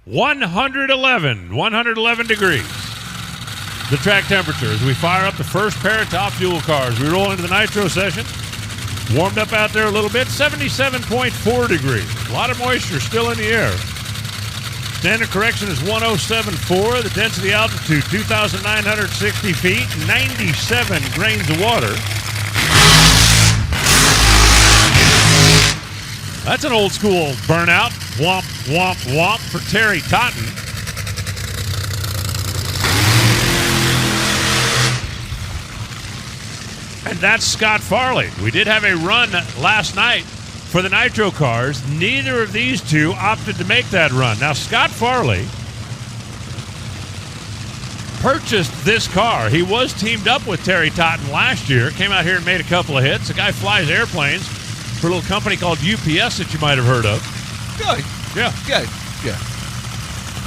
111 degrees. The track temperature as we fire up the first pair of top fuel cars. We roll into the nitro session. Warmed up out there a little bit, 77.4 degrees. A lot of moisture still in the air. Standard correction is 107.4. The density altitude, 2,960 feet, 97 grains of water. That's an old school burnout. Womp, womp, womp for Terry Totten. And that's Scott Farley. We did have a run last night for the nitro cars. Neither of these two opted to make that run. Now, Scott Farley purchased this car. He was teamed up with Terry Totten last year. Came out here and made a couple of hits. The guy flies airplanes for a little company called UPS that you might have heard of. Good. Yeah. Good. Yeah.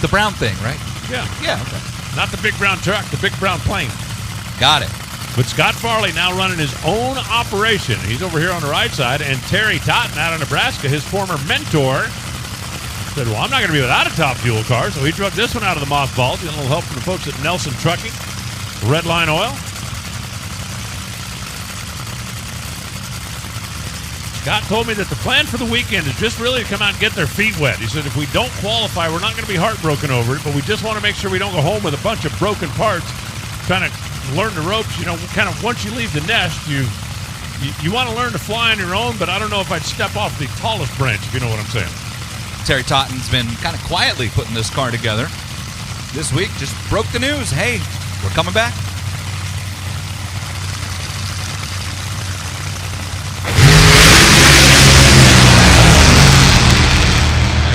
The brown thing, right? Yeah. Yeah. Okay. Not the big brown truck, the big brown plane. Got it. But Scott Farley now running his own operation. He's over here on the right side. And Terry Totten out of Nebraska, his former mentor, said, well, I'm not going to be without a top fuel car. So he drug this one out of the mothballs. Getting a little help from the folks at Nelson Trucking, Red Line Oil. Scott told me that the plan for the weekend is just really to come out and get their feet wet. He said, if we don't qualify, we're not going to be heartbroken over it, but we just want to make sure we don't go home with a bunch of broken parts, trying to learn the ropes. You know, kind of once you leave the nest, you want to learn to fly on your own, but I don't know if I'd step off the tallest branch, if you know what I'm saying. Terry Totten's been kind of quietly putting this car together. This week just broke the news. Hey, we're coming back.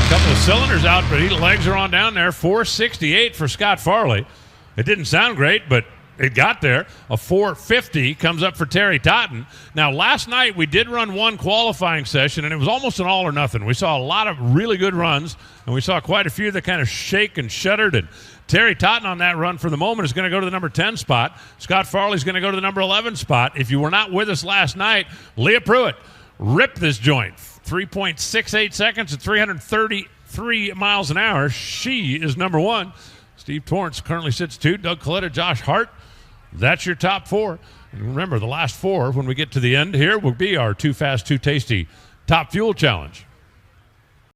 A couple of cylinders out, but legs are on down there. 468 for Scott Farley. It didn't sound great, but it got there. A 450 comes up for Terry Totten. Now, last night we did run one qualifying session, and it was almost an all or nothing. We saw a lot of really good runs, and we saw quite a few that kind of shake and shuddered. And Terry Totten on that run for the moment is going to go to the number 10 spot. Scott Farley's going to go to the number 11 spot. If you were not with us last night, Leah Pruitt ripped this joint. 3.68 seconds at 333 miles an hour. She is number one. Steve Torrance currently sits 2. Doug Coletta, Josh Hart. That's your top 4. And remember, the last 4, when we get to the end here, will be our Too Fast, Too Tasty Top Fuel Challenge.